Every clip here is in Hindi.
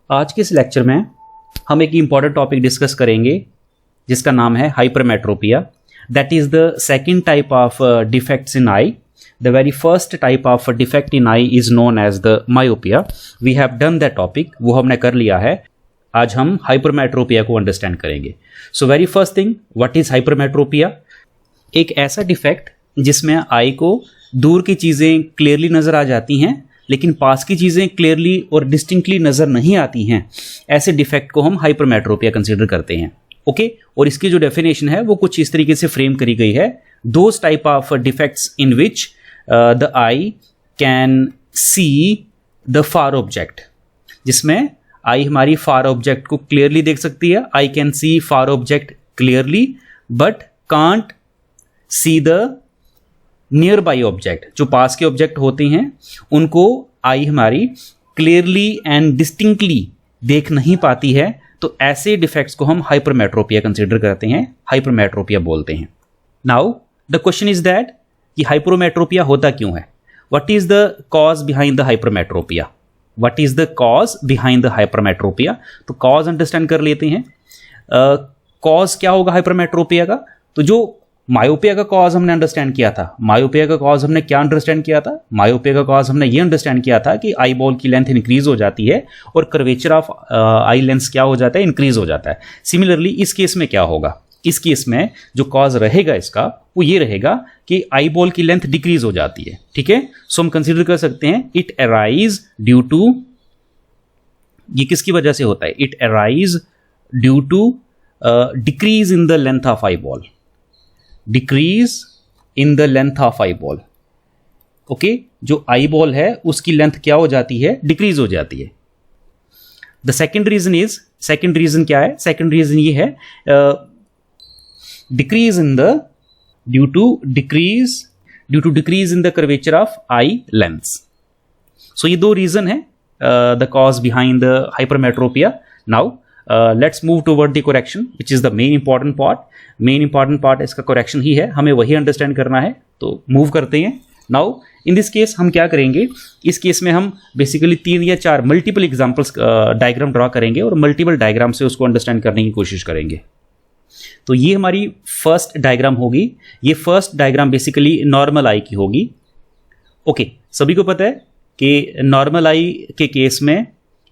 आज के इस लेक्चर में हम एक इम्पॉर्टेंट टॉपिक डिस्कस करेंगे जिसका नाम है hypermetropia. That is the second type of defects in eye. The very first type of defect in eye is known as the myopia. We have done that topic, वो हमने कर लिया है. आज हम हाइपरमेट्रोपिया को अंडरस्टैंड करेंगे. So very first thing, what is hypermetropia? एक ऐसा डिफेक्ट जिसमें आई को दूर की चीज़ें क्लियरली नज़र आ जाती हैं लेकिन पास की चीज़ें क्लियरली और डिस्टिंक्टली नज़र नहीं आती हैं. ऐसे डिफेक्ट को हम हाइपरमेट्रोपिया कंसीडर करते हैं. ओके, और इसकी जो डेफिनेशन है वो कुछ इस तरीके से फ्रेम करी गई है. Those type of defects in which the I can see the far object, जिसमें आई हमारी फार ऑब्जेक्ट को क्लियरली देख सकती है. I can see far object clearly but can't see the near by object. जो पास के ऑब्जेक्ट होते हैं उनको आई हमारी क्लियरली एंड डिस्टिंक्टली देख नहीं पाती है. तो ऐसे डिफेक्ट्स को हम हाइपरमेट्रोपिया कंसीडर करते हैं, हाइपरमेट्रोपिया बोलते हैं. Now the question is that कि हाइपरमेट्रोपिया होता क्यों है? What is the cause behind the hypermetropia? What is the cause behind the hypermetropia? तो कॉज अंडरस्टैंड कर लेते हैं. कॉज क्या होगा हाइपरमेट्रोपिया का? तो जो मायोपिया का कॉज हमने अंडरस्टैंड किया था, मायोपिया का कॉज हमने क्या अंडरस्टैंड किया था? मायोपिया का कॉज हमने ये अंडरस्टैंड किया था कि आई बॉल की लेंथ इंक्रीज हो जाती है और कर्वेचर ऑफ आई लेंस क्या हो जाता है? इंक्रीज हो जाता है. सिमिलरली इस केस में क्या होगा? इस केस में जो कॉज रहेगा इसका वो ये रहेगा कि आई बॉल की लेंथ डिक्रीज हो जाती है. ठीक है, सो हम कंसीडर कर सकते हैं इट अराइज ड्यू टू, ये किसकी वजह से होता है? It arise due to decrease in the length of eye ball. Decrease in the length of eye ball. Okay, जो आई बॉल है उसकी लेंथ क्या हो जाती है? डिक्रीज हो जाती है. The second reason is, second reason क्या है? सेकेंड रीजन ये है decrease in the, due to decrease in the curvature of eye lens. So ये दो रीजन है the cause behind the hypermetropia. Now let's move toward the correction which is the main important part. Main important part इसका करेक्शन ही है, हमें वही अंडरस्टैंड करना है. तो मूव करते हैं. नाउ इन दिस केस हम क्या करेंगे? इस केस में हम बेसिकली 3 या 4 मल्टीपल एग्जांपल्स डायग्राम ड्रॉ करेंगे और मल्टीपल डायग्राम से उसको अंडरस्टैंड करने की कोशिश करेंगे. तो ये हमारी फर्स्ट डायग्राम होगी. ये फर्स्ट डायग्राम बेसिकली नॉर्मल आई की होगी. ओके, सभी को पता है कि नॉर्मल आई के केस में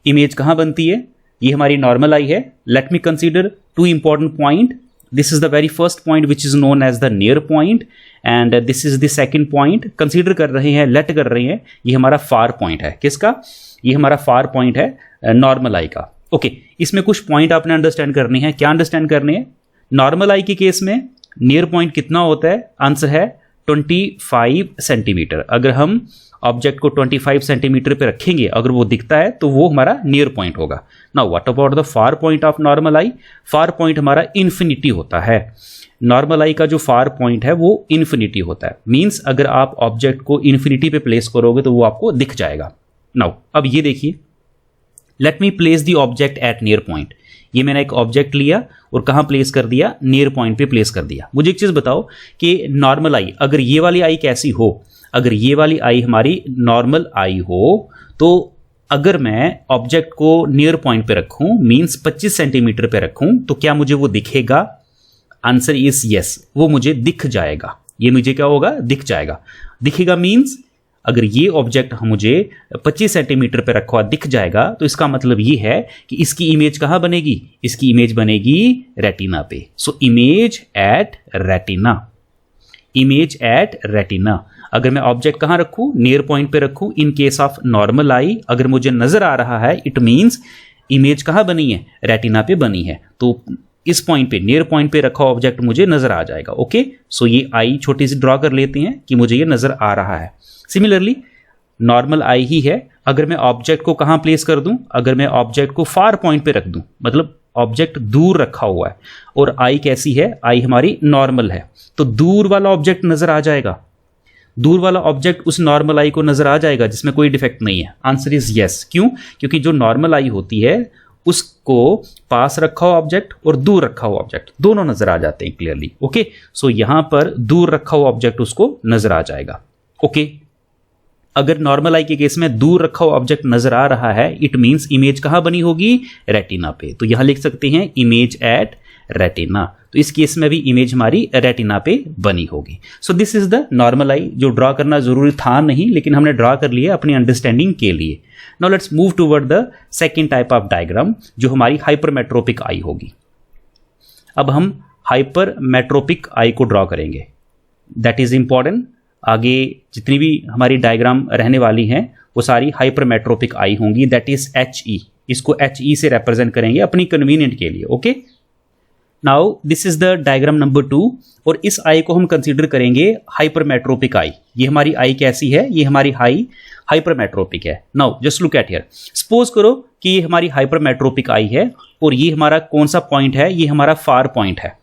इमेज कहाँ बनती है? ये हमारी नॉर्मल आई है. Let me consider 2 important point. This is the very first point which is known as the near point and this is the second point. Consider कर रहे हैं, लेट कर रहे हैं, ये हमारा फार पॉइंट है. किसका? ये हमारा फार पॉइंट है नॉर्मल आई का. ओके, इसमें कुछ पॉइंट आपने अंडरस्टैंड करने हैं. क्या अंडरस्टैंड करने हैं? नॉर्मल आई के केस में नियर पॉइंट कितना होता है? आंसर है 25 सेंटीमीटर. अगर हम ऑब्जेक्ट को 25 सेंटीमीटर पे रखेंगे, अगर वो दिखता है तो वो हमारा नियर पॉइंट होगा. Now what about the far point of normal I? Far point हमारा इन्फिनिटी होता है. नॉर्मल आई का जो फार पॉइंट है वो इन्फिनिटी होता है. मींस अगर आप ऑब्जेक्ट को इन्फिनिटी पे प्लेस करोगे तो वो आपको दिख जाएगा. नाउ अब ये देखिए, let me place the object at near point. ये मैंने एक ऑब्जेक्ट लिया और कहाँ प्लेस कर दिया? नियर पॉइंट पे प्लेस कर दिया. मुझे एक चीज़ बताओ कि नॉर्मल आई, अगर ये वाली आई कैसी हो, अगर ये वाली आई हमारी नॉर्मल आई हो, तो अगर मैं ऑब्जेक्ट को नियर पॉइंट पे रखूं, मींस 25 सेंटीमीटर पे रखूं, तो क्या मुझे वो दिखेगा? आंसर इज यस, वो मुझे दिख जाएगा. ये मुझे क्या होगा? दिख जाएगा. दिखेगा मींस अगर ये ऑब्जेक्ट मुझे 25 सेंटीमीटर पे रखा हुआ दिख जाएगा तो इसका मतलब ये है कि इसकी इमेज कहाँ बनेगी? इसकी इमेज बनेगी रेटिना पे. So image at retina. Image at retina. अगर मैं ऑब्जेक्ट कहाँ रखूँ? नियर पॉइंट पे रखूँ. इन केस ऑफ नॉर्मल आई अगर मुझे नजर आ रहा है, इट मीन्स इमेज कहाँ बनी है? रेटिना पे बनी है. तो इस पॉइंट पे, नियर पॉइंट पे रखा ऑब्जेक्ट मुझे नजर आ जाएगा. ओके, सो ये आई छोटी सी ड्रॉ कर लेते हैं कि मुझे ये नजर आ रहा है. सिमिलरली नॉर्मल आई ही है. अगर मैं ऑब्जेक्ट को कहाँ प्लेस कर दूं? अगर मैं ऑब्जेक्ट को फार पॉइंट पे रख दूं, मतलब ऑब्जेक्ट दूर रखा हुआ है और आई कैसी है? आई हमारी नॉर्मल है, तो दूर वाला ऑब्जेक्ट नजर आ जाएगा. दूर वाला ऑब्जेक्ट उस नॉर्मल आई को नजर आ जाएगा जिसमें कोई डिफेक्ट नहीं है. Answer is yes. क्यों? क्योंकि जो नॉर्मल आई होती है उसको पास रखा हुआ ऑब्जेक्ट और दूर रखा हुआ ऑब्जेक्ट दोनों नजर आ जाते हैं क्लियरली. ओके, सो यहां पर दूर रखा हुआ ऑब्जेक्ट उसको नजर आ जाएगा. ओके, अगर नॉर्मल आई के केस में दूर रखा हुआ ऑब्जेक्ट नजर आ रहा है, इट मींस इमेज कहां बनी होगी, रेटिना पे। तो यहां लिख सकते हैं इमेज एट रेटिना। तो इस केस में भी इमेज हमारी रेटिना पे बनी होगी। So this is the normal eye, जो ड्रॉ करना जरूरी था नहीं, लेकिन हमने ड्रॉ कर लिया अपनी अंडरस्टैंडिंग के लिए। Now let's move toward the second type of diagram, जो हमारी हाइपरमेट्रोपिक आई होगी। अब हम हाइपरमेट्रोपिक आई को ड्रॉ करेंगे, दैट इज इंपॉर्टेंट। आगे जितनी भी हमारी डायग्राम रहने वाली हैं वो सारी हाइपरमेट्रोपिक आई होंगी, दैट इज HE। इसको HE से रिप्रेजेंट करेंगे अपनी कन्वीनियंट के लिए। Okay, now this is the diagram number 2, और इस आई को हम कंसीडर करेंगे हाइपरमेट्रोपिक आई। ये हमारी आई कैसी है, ये हमारी हाइपरमेट्रोपिक है। Now just look at here, suppose करो कि ये हमारी हाइपरमेट्रोपिक आई है और ये हमारा कौन सा पॉइंट है, ये हमारा फार पॉइंट है।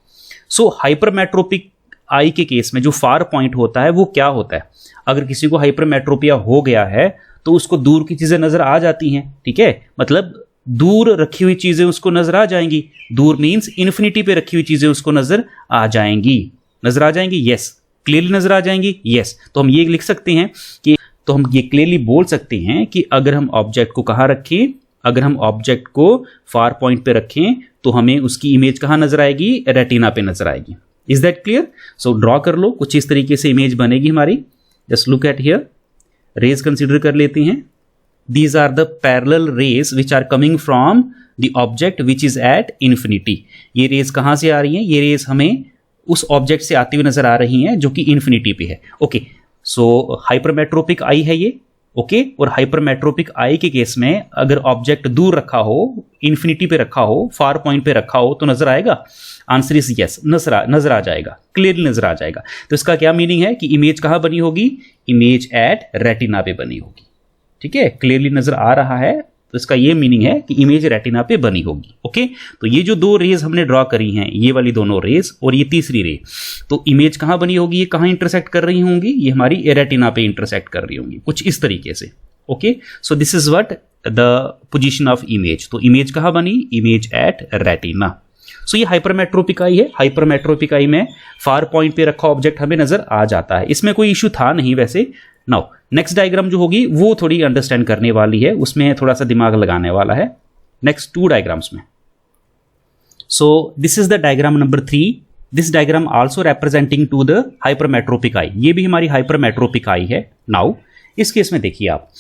सो हाइपरमेट्रोपिक आई के केस में जो फार पॉइंट होता है वो क्या होता है, अगर किसी को हाइपरमेट्रोपिया हो गया है तो उसको दूर की चीजें नजर आ जाती हैं। ठीक है, मतलब दूर रखी हुई चीजें उसको नजर आ जाएंगी। दूर मींस इन्फिनिटी पे रखी हुई चीजें उसको नजर आ जाएंगी। नजर आ जाएंगी, यस। क्लियरली नजर आ जाएंगी, यस। तो हम ये लिख सकते हैं कि, तो हम ये क्लियरली बोल सकते हैं कि अगर हम ऑब्जेक्ट को कहाँ रखें, अगर हम ऑब्जेक्ट को फार पॉइंट पे रखें तो हमें उसकी इमेज कहाँ नजर आएगी, रेटिना पे नजर आएगी। Is that clear? So draw कर लो, कुछ इस तरीके से इमेज बनेगी हमारी। Just look at here, rays consider कर लेते हैं। These are the parallel rays which are coming from the object which is at infinity। ये रेज कहाँ से आ रही हैं? ये रेज हमें उस ऑब्जेक्ट से आती हुई नजर आ रही हैं जो कि इन्फिनिटी पे है। ओके, सो हाइपरमेट्रोपिक आई है ये। ओके, और हाइपरमेट्रोपिक आई के केस में अगर ऑब्जेक्ट दूर रखा हो, इन्फिनिटी पे रखा हो, फार पॉइंट पे रखा हो तो नजर आएगा। आंसर इज यस, नजर आ जाएगा, क्लियरली नजर आ जाएगा। तो इसका क्या मीनिंग है कि इमेज कहाँ बनी होगी, इमेज एट रेटिना पे बनी होगी। ठीक है, क्लियरली नजर आ रहा है, तो इसका ये मीनिंग है कि इमेज रेटिना पे बनी होगी। ओके, तो ये जो दो रेज हमने ड्रॉ करी हैं, ये वाली दोनों रेज और ये तीसरी रे, तो इमेज कहाँ बनी होगी, ये कहाँ इंटरसेक्ट कर रही होंगी, ये हमारी रेटिना पे इंटरसेक्ट कर रही होंगी, कुछ इस तरीके से। Okay, so this is what the position of image. तो इमेज कहाँ बनी, इमेज एट रेटिना। सो ये हाइपरमेट्रोपिक आई है। हाइपरमेट्रोपिक आई में फार पॉइंट पे रखा ऑब्जेक्ट हमें नजर आ जाता है, इसमें कोई इश्यू था नहीं वैसे। नाउ नेक्स्ट डायग्राम जो होगी वो थोड़ी अंडरस्टैंड करने वाली है, उसमें थोड़ा सा दिमाग लगाने वाला है नेक्स्ट 2 डायग्राम्स में। So this is the diagram number 3। This diagram also representing to the hypermetropic eye. ये भी हमारी हाइपरमेट्रोपिक आई है। नाउ इस केस में देखिए आप,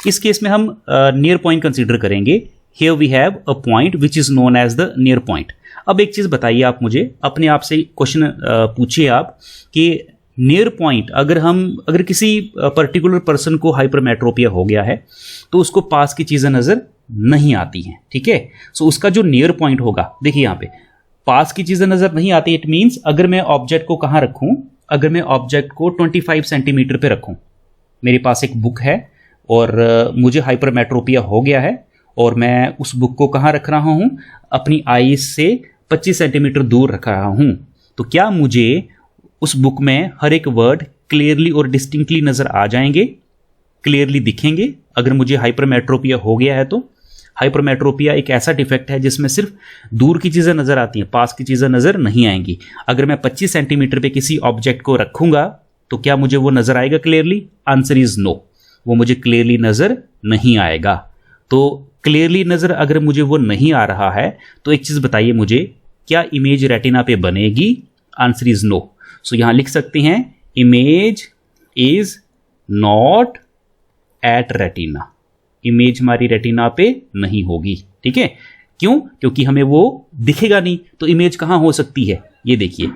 इस केस में हम नियर पॉइंट कंसीडर करेंगे। Here we have a point which is known as the near point. अब एक चीज बताइए आप मुझे, अपने आप से क्वेश्चन पूछिए आप कि नियर पॉइंट, अगर किसी पर्टिकुलर पर्सन को हाइपरमेट्रोपिया हो गया है तो उसको पास की चीजें नजर नहीं आती हैं। ठीक है, सो उसका जो नियर पॉइंट होगा, देखिए यहाँ पे पास की चीजें नजर नहीं आती। इट मींस अगर मैं ऑब्जेक्ट को कहाँ रखूं, अगर मैं ऑब्जेक्ट को 25 सेंटीमीटर पे रखूं, मेरे पास एक बुक है और मुझे हाइपरमेट्रोपिया हो गया है और मैं उस बुक को कहाँ रख रहा हूं, अपनी आईज से 25 सेंटीमीटर दूर रख रहा हूं, तो क्या मुझे उस बुक में हर एक वर्ड क्लियरली और डिस्टिंक्टली नजर आ जाएंगे, क्लियरली दिखेंगे? अगर मुझे हाइपरमेट्रोपिया हो गया है तो हाइपरमेट्रोपिया एक ऐसा डिफेक्ट है जिसमें सिर्फ दूर की चीजें नजर आती हैं, पास की चीजें नजर नहीं आएंगी। अगर मैं 25 सेंटीमीटर पे किसी ऑब्जेक्ट को रखूंगा तो क्या मुझे वो नजर आएगा क्लियरली? आंसर इज नो, वो मुझे क्लियरली नजर नहीं आएगा। तो क्लियरली नजर अगर मुझे वो नहीं आ रहा है तो एक चीज बताइए मुझे, क्या इमेज रेटिना पे बनेगी? Answer is no. सो यहां लिख सकते हैं image is not at retina. Image हमारी रेटिना पे नहीं होगी। ठीक है, क्यों? क्योंकि हमें वो दिखेगा नहीं, तो इमेज कहां हो सकती है? ये देखिए,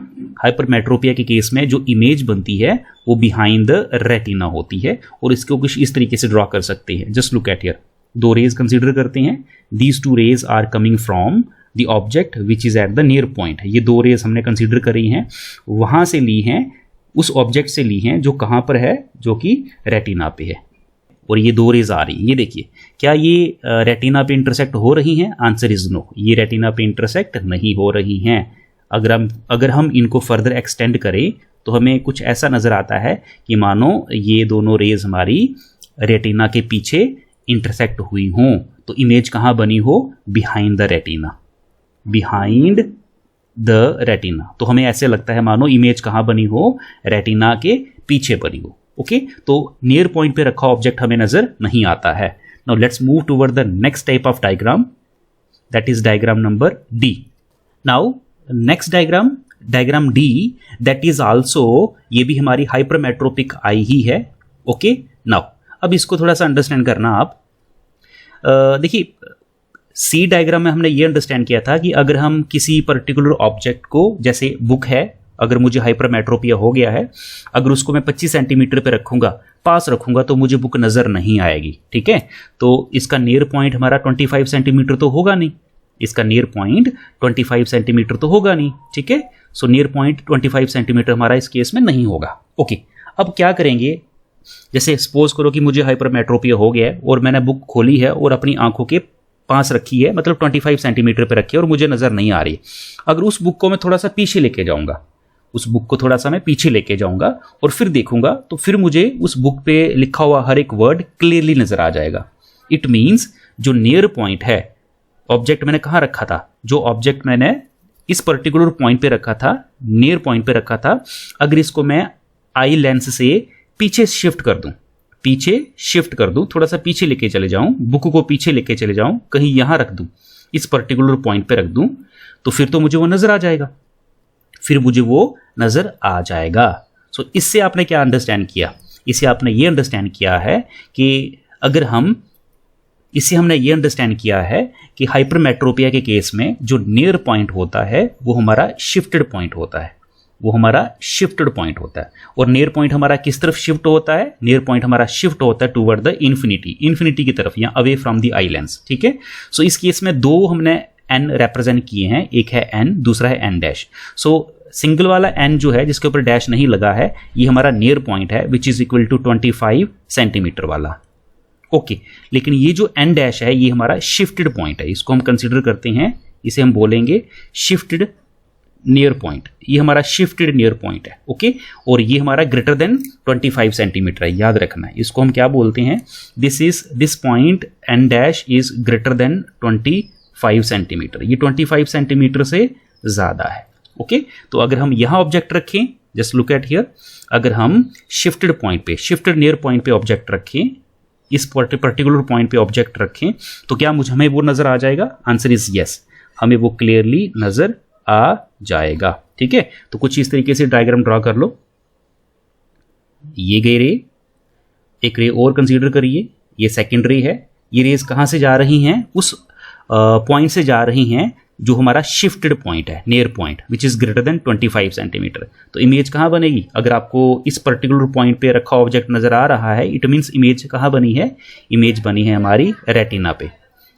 हाइपरमेट्रोपिया के केस में जो इमेज बनती है वो बिहाइंड द रेटिना होती है, और इसको कुछ इस तरीके से ड्रॉ कर सकते हैं। Just look at here, 2 rays consider करते हैं। These 2 rays are coming from the object which is at the near point. ये 2 रेज हमने कंसीडर करी हैं, वहां से ली हैं, उस ऑब्जेक्ट से ली हैं जो कहां पर है, जो कि रेटिना पे है, और ये 2 रेज आ रही हैं। ये देखिए, क्या ये रेटिना पे इंटरसेक्ट हो रही हैं? आंसर इज नो, ये रेटिना पे इंटरसेक्ट नहीं हो रही हैं। अगर हम इनको फर्दर एक्सटेंड करें तो हमें कुछ ऐसा नजर आता है कि मानो ये दोनों रेज हमारी रेटिना के पीछे इंटरसेक्ट हुई हों, तो इमेज कहां बनी हो? Behind the retina, behind the retina. तो हमें ऐसे लगता है मानो इमेज कहां बनी हो? रेटिना के पीछे बनी हो। ओके, तो नियर पॉइंट पे रखा ऑब्जेक्ट हमें नजर नहीं आता है. Now let's move toward the next type of diagram, that is diagram number D. Now next diagram D, that is also, ये भी हमारी हाइपरमेट्रोपिक आई ही है. ओके, नाउ अब इसको थोड़ा सा अंडरस्टैंड करना आप. देखिए, सी डायग्राम में हमने ये अंडरस्टैंड किया था कि अगर हम किसी पर्टिकुलर ऑब्जेक्ट को, जैसे बुक है, अगर मुझे हाइपरमेट्रोपिया हो गया है, अगर उसको मैं 25 सेंटीमीटर पे रखूंगा, पास रखूंगा, तो मुझे बुक नजर नहीं आएगी. ठीक है, तो इसका नियर पॉइंट हमारा 25 सेंटीमीटर तो होगा नहीं, इसका नियर पॉइंट 25 सेंटीमीटर तो होगा नहीं. ठीक है, सो नियर पॉइंट 25 सेंटीमीटर हमारा इस केस में नहीं होगा. ओके, अब क्या करेंगे, जैसे सपोज करो कि मुझे हाइपरमेट्रोपिया हो गया है और मैंने बुक खोली है और अपनी आंखों के पास रखी है, मतलब 25 सेंटीमीटर पे रखी है और मुझे नजर नहीं आ रही. अगर उस बुक को मैं थोड़ा सा पीछे लेके जाऊंगा, उस बुक को थोड़ा सा मैं पीछे लेके जाऊंगा और फिर देखूंगा, तो फिर मुझे उस बुक पे लिखा हुआ हर एक वर्ड क्लियरली नजर आ जाएगा. इट मीन्स जो नियर पॉइंट है, ऑब्जेक्ट मैंने कहाँ रखा था, जो ऑब्जेक्ट मैंने इस पर्टिकुलर पॉइंट पे रखा था, नियर पॉइंट पे रखा था, अगर इसको मैं आई लेंस से पीछे शिफ्ट कर दूं, थोड़ा सा पीछे लेके चले जाऊं, बुक को पीछे लेके चले जाऊं, कहीं यहां रख दूं, इस पर्टिकुलर पॉइंट पे रख दूं, तो फिर तो मुझे वो नजर आ जाएगा. सो इससे आपने क्या अंडरस्टैंड किया, इसे आपने ये अंडरस्टैंड किया है कि अगर हम, इससे हमने ये अंडरस्टैंड किया है कि हाइपरमेट्रोपिया के केस में जो नियर पॉइंट होता है वो हमारा शिफ्टेड पॉइंट होता है, और नियर पॉइंट हमारा किस तरफ शिफ्ट होता है, नियर पॉइंट हमारा शिफ्ट होता है टुवर्ड द इन्फिनिटी की तरफ, या away from the eye lens. ठीक है, सो इस केस में दो हमने एन रिप्रेजेंट किए हैं, एक है एन, दूसरा है एन डैश. सो सिंगल वाला एन जो है, जिसके ऊपर डैश नहीं लगा है, ये हमारा नियर पॉइंट है, which is equal to 25 centimetre वाला. ओके, लेकिन ये जो एन डैश है, ये हमारा शिफ्टेड पॉइंट है, इसको हम कंसीडर करते हैं, इसे हम बोलेंगे शिफ्टेड नियर पॉइंट. ये हमारा शिफ्टेड नियर पॉइंट है. ओके, और ये हमारा ग्रेटर देन 25 सेंटीमीटर है, याद रखना है. इसको हम क्या बोलते हैं, this point N dash is greater than 25 centimetre. ये 25 सेंटीमीटर से ज्यादा है. ओके, तो अगर हम यहां ऑब्जेक्ट रखें, जस्ट लुक एट हियर, अगर हम शिफ्टेड पॉइंट पे, शिफ्टेड नियर पॉइंट पे ऑब्जेक्ट रखें, इस पर्टिकुलर पॉइंट पे ऑब्जेक्ट रखें, तो क्या हमें वो नजर आ जाएगा? आंसर इज यस, हमें वो क्लियरली नजर आ जाएगा. ठीक है, तो कुछ इस तरीके से डायग्राम ड्रॉ कर लो. ये गई रे, एक रे और कंसीडर करिए, ये सेकंड रे है. ये रेज कहां से जा रही हैं? उस पॉइंट से जा रही हैं जो हमारा शिफ्टेड पॉइंट है, near point, which is greater than 25 centimetre. तो इमेज कहां बनेगी? अगर आपको इस पर्टिकुलर पॉइंट पे रखा ऑब्जेक्ट नजर आ रहा है, इट मीन्स इमेज कहां बनी है? इमेज बनी है हमारी रेटिना पे.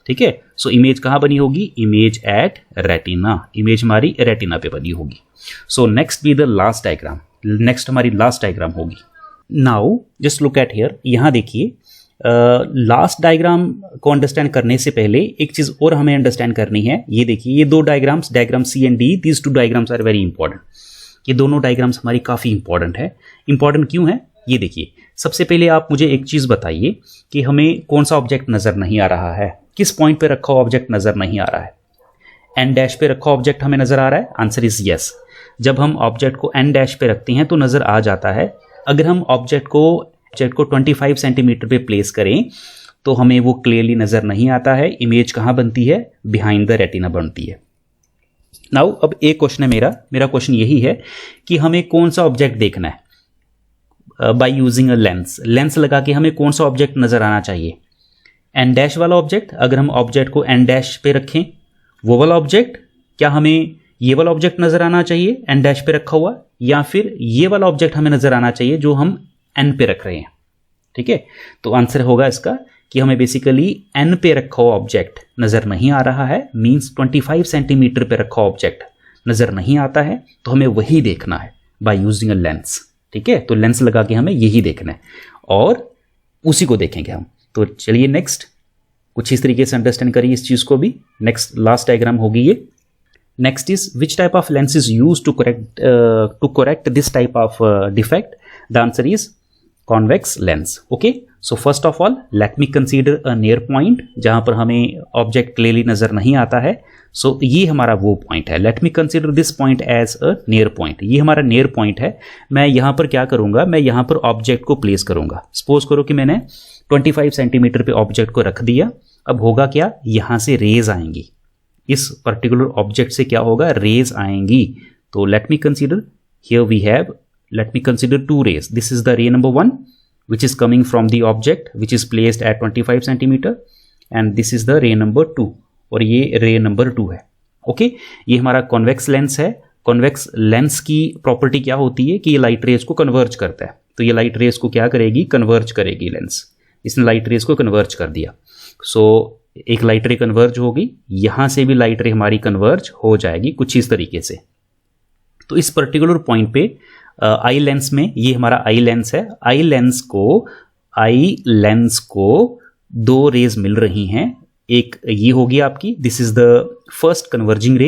ठीक है, सो इमेज कहां बनी होगी? इमेज एट रेटिना, इमेज हमारी रेटिना पे बनी होगी. So next be the last diagram, next हमारी लास्ट डायग्राम होगी. Now just look at here, यहां देखिए, लास्ट डायग्राम को अंडरस्टैंड करने से पहले एक चीज और हमें अंडरस्टैंड करनी है. ये देखिए, ये दो diagrams, diagram C and D, these two diagrams are very important. ये दोनों डायग्राम्स हमारी काफी इंपॉर्टेंट है. इंपॉर्टेंट क्यों है? ये देखिए, सबसे पहले आप मुझे एक चीज बताइए कि हमें कौन सा ऑब्जेक्ट नजर नहीं आ रहा है, किस पॉइंट पे रखा ऑब्जेक्ट नजर नहीं आ रहा है? एन डैश पे रखा ऑब्जेक्ट हमें नजर आ रहा है. Answer is yes. जब हम ऑब्जेक्ट को एन डैश पे रखते हैं तो नजर आ जाता है. अगर हम ऑब्जेक्ट को 25 सेंटीमीटर पे प्लेस करें तो हमें वो क्लियरली नजर नहीं आता है. इमेज कहां बनती है? बिहाइंड द रेटिना बनती है. नाउ अब एक क्वेश्चन है मेरा क्वेश्चन यही है कि हमें कौन सा ऑब्जेक्ट देखना है बाय यूजिंग अ लेंस लगा के हमें कौन सा ऑब्जेक्ट नजर आना चाहिए? एन डैश वाला ऑब्जेक्ट. अगर हम ऑब्जेक्ट को एन डैश पे रखें, वो वाला ऑब्जेक्ट, क्या हमें ये वाला ऑब्जेक्ट नजर आना चाहिए एन डैश पे रखा हुआ, या फिर ये वाला ऑब्जेक्ट हमें नजर आना चाहिए जो हम एन पे रख रहे हैं? ठीक है, तो आंसर होगा इसका कि हमें बेसिकली एन पे रखा हुआ ऑब्जेक्ट नजर नहीं आ रहा है, मींस 25 सेंटीमीटर पे रखा ऑब्जेक्ट नजर नहीं आता है, तो हमें वही देखना है बाय यूजिंग अ लेंस. ठीक है, तो लेंस लगा के हमें यही देखना है और उसी को देखेंगे हम. तो चलिए नेक्स्ट कुछ इस तरीके से अंडरस्टैंड करिए इस चीज को भी. नेक्स्ट लास्ट डायग्राम होगी ये. Next is which type of lens is use to correct this type of defect? The answer is convex lens. Okay, so first of all let me consider a near point जहां पर हमें ऑब्जेक्ट क्लियरली नजर नहीं आता है. सो ये हमारा वो पॉइंट है. Let me consider this point as a near point. ये हमारा नियर पॉइंट है. मैं यहां पर क्या करूंगा, मैं यहां पर ऑब्जेक्ट को प्लेस करूंगा. सपोज करो कि मैंने 25 सेंटीमीटर पे ऑब्जेक्ट को रख दिया. अब होगा क्या, यहां से रेज आएंगी. इस पर्टिकुलर ऑब्जेक्ट से क्या होगा, रेज आएंगी. तो let me consider, here we have, let me consider two rays. This is the ray number 1 which is coming from the object which is placed at 25 centimeter and this is the ray number 2 और ये ray number 2 है. ओके, ये हमारा कॉन्वेक्स लेंस है. कॉन्वेक्स लेंस की प्रॉपर्टी क्या होती है कि ये लाइट रेज को कन्वर्ज करता है. तो ये लाइट रेज को क्या करेगी, कन्वर्ज करेगी लेंस. इसने लाइट रेज को कन्वर्ज कर दिया. सो एक लाइट रे कन्वर्ज होगी, यहां से भी लाइट रे हमारी कन्वर्ज हो जाएगी कुछ इस तरीके से. तो इस पर्टिकुलर पॉइंट पे आई लेंस में, ये हमारा आई लेंस है. आई लेंस को दो रेज मिल रही हैं. एक ये होगी आपकी, this is the first converging ray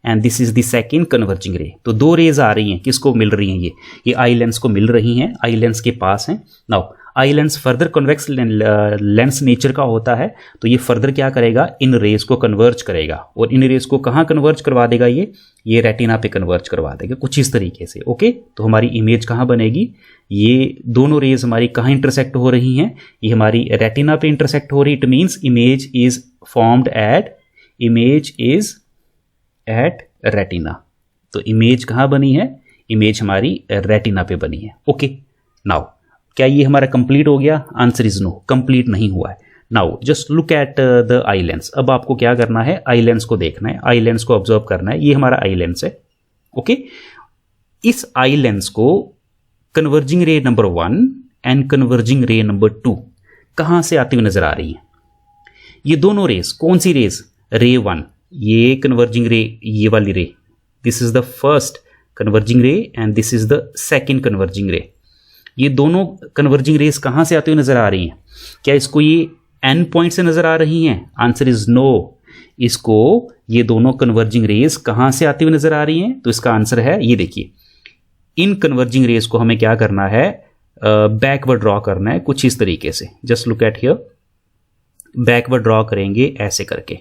and this is the second converging ray. तो दो रेज आ रही हैं. किसको मिल रही हैं, ये आई लेंस को मिल रही हैं. आई लेंस के पास हैं. Now eye lens further convex lens nature का होता है. तो ये फर्दर क्या करेगा, इन रेज को कन्वर्ज करेगा. और इन रेज को कहाँ कन्वर्ज करवा देगा, ये रेटिना पे कन्वर्ज करवा देगा कुछ इस तरीके से. ओके, तो हमारी इमेज कहाँ बनेगी, ये दोनों रेज हमारी कहाँ इंटरसेक्ट हो रही हैं, ये हमारी रेटिना पे इंटरसेक्ट हो रही. It means image is formed at retina. तो इमेज कहाँ बनी है, इमेज हमारी रेटिना पे बनी है. ओके, नाउ क्या ये हमारा कंप्लीट हो गया, आंसर इज नो, कंप्लीट नहीं हुआ है. Now just look at the eye lens. अब आपको क्या करना है, आई लेंस को देखना है, आई लेंस को ऑब्जर्व करना है. ये हमारा आई लेंस है. ओके, इस आई लेंस को converging ray number 1 and converging ray number 2 कहां से आती हुई नजर आ रही है. ये दोनों रेस, कौन सी रेस, रे 1, ये कन्वर्जिंग रे, ये वाली रे, this is the first converging ray and this is the second converging ray. ये दोनों कन्वर्जिंग रेस कहां से आती हुई नजर आ रही हैं. क्या इसको ये एन पॉइंट से नजर आ रही हैं, आंसर इज नो. इसको ये दोनों कन्वर्जिंग रेस कहां से आती हुई नजर आ रही हैं, तो इसका आंसर है, ये देखिए, इन कन्वर्जिंग रेस को हमें क्या करना है, बैकवर्ड ड्रॉ करना है कुछ इस तरीके से. Just look at here, backward draw करेंगे ऐसे करके.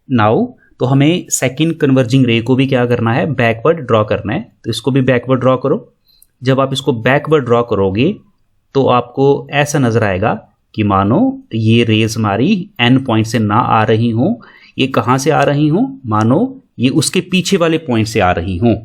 नाउ तो हमें सेकंड कन्वर्जिंग रे को भी क्या करना है, बैकवर्ड ड्रॉ करना है. तो इसको भी बैकवर्ड ड्रॉ करो. जब आप इसको बैकवर्ड ड्रॉ करोगे तो आपको ऐसा नजर आएगा कि मानो ये रेज हमारी एन पॉइंट से ना आ रही हो. ये कहां से आ रही हो, मानो ये उसके पीछे वाले पॉइंट से आ रही हो.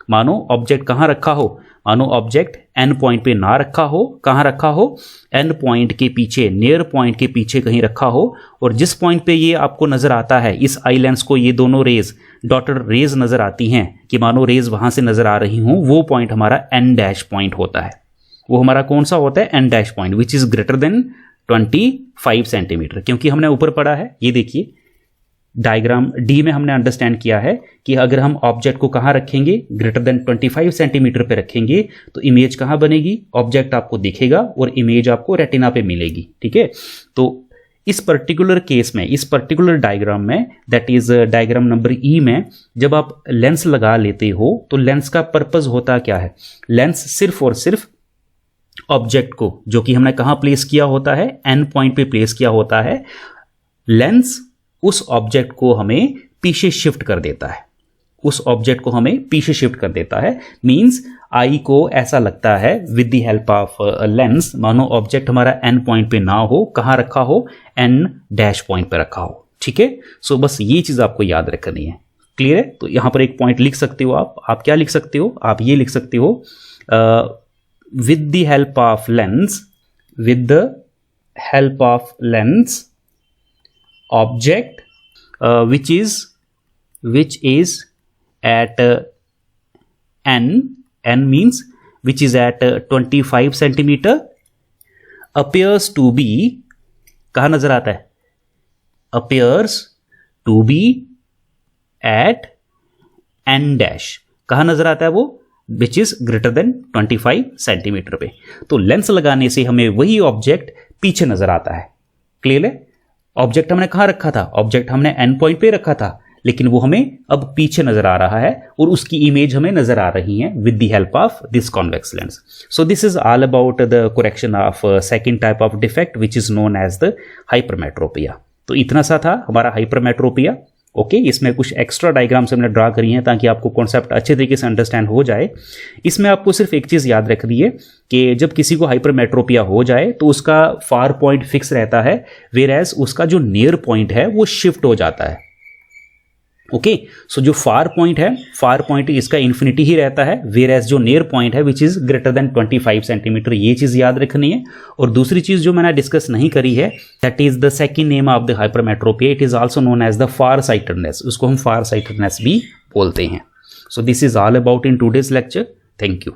मानो ऑब्जेक्ट कहां रखा हो, मानो ऑब्जेक्ट एन पॉइंट पे ना रखा हो, कहां रखा हो, एन पॉइंट के पीछे, नियर पॉइंट के पीछे कहीं रखा हो. और जिस पॉइंट पे ये आपको नजर आता है, इस आई लेंस को ये दोनों रेज, डॉटेड रेज नजर आती हैं कि मानो रेज वहां से नजर आ रही हूं, वो पॉइंट हमारा एन डैश पॉइंट होता है. वो हमारा कौन सा होता है, N dash point, which is greater than 25 centimetre. क्योंकि हमने ऊपर पढ़ा है, ये देखिए डायग्राम डी में हमने अंडरस्टैंड किया है कि अगर हम ऑब्जेक्ट को कहां रखेंगे, ग्रेटर देन 25 सेंटीमीटर पे रखेंगे, तो इमेज कहां बनेगी, ऑब्जेक्ट आपको दिखेगा और इमेज आपको रेटिना पे मिलेगी. ठीक है, तो इस पर्टिकुलर केस में, इस पर्टिकुलर डायग्राम में, दैट इज डायग्राम नंबर ई में, जब आप लेंस लगा लेते हो तो लेंस का पर्पज होता क्या है, लेंस सिर्फ और सिर्फ ऑब्जेक्ट को, जो कि हमने कहां प्लेस किया होता है, एन पॉइंट पे प्लेस किया होता है, लेंस उस ऑब्जेक्ट को हमें पीछे शिफ्ट कर देता है. उस ऑब्जेक्ट को हमें पीछे शिफ्ट कर देता है. मींस आई को ऐसा लगता है with the help of lens, मानो ऑब्जेक्ट हमारा एन पॉइंट पे ना हो, कहां रखा हो, एन डैश पॉइंट पे रखा हो. ठीक है, सो बस ये चीज आपको याद रखनी है. क्लियर है. तो यहां पर एक पॉइंट लिख सकते हो आप क्या लिख सकते हो, आप ये लिख सकते हो, with the help of lens, with the help of lens, object which is at n means which is at 25 centimeter appears to be, कहाँ नजर आता है, appears to be at n dash, कहाँ नजर आता है वो, which is greater than 25 centimetre पे. तो लेंस लगाने से हमें वही ऑब्जेक्ट पीछे नजर आता है. क्लियर है. ऑब्जेक्ट हमने कहां रखा था, ऑब्जेक्ट हमने एन पॉइंट पे रखा था, लेकिन वो हमें अब पीछे नजर आ रहा है और उसकी इमेज हमें नजर आ रही है with the help of this convex lens. So this is all about the correction of second type of defect which is known as the hypermetropia. तो इतना सा था हमारा हाइपरमेट्रोपिया. ओके, इसमें कुछ एक्स्ट्रा डायग्राम्स हमने ड्रा करी हैं ताकि आपको कॉन्सेप्ट अच्छे तरीके से अंडरस्टैंड हो जाए. इसमें आपको सिर्फ एक चीज़ याद रखनी है कि जब किसी को हाइपरमेट्रोपिया हो जाए तो उसका फार पॉइंट फिक्स रहता है, वेयर एज उसका जो नियर पॉइंट है वो शिफ्ट हो जाता है. ओके, सो जो फार पॉइंट है, फार पॉइंट इसका इन्फिनिटी ही रहता है, वेयर एज जो नियर पॉइंट है which is greater than 25 centimetre. ये चीज याद रखनी है. और दूसरी चीज जो मैंने डिस्कस नहीं करी है, that is the second name of the hypermetropia. It is also known as the far sightedness. उसको हम फार साइटेडनेस भी बोलते हैं. So this is all about in today's lecture. Thank you.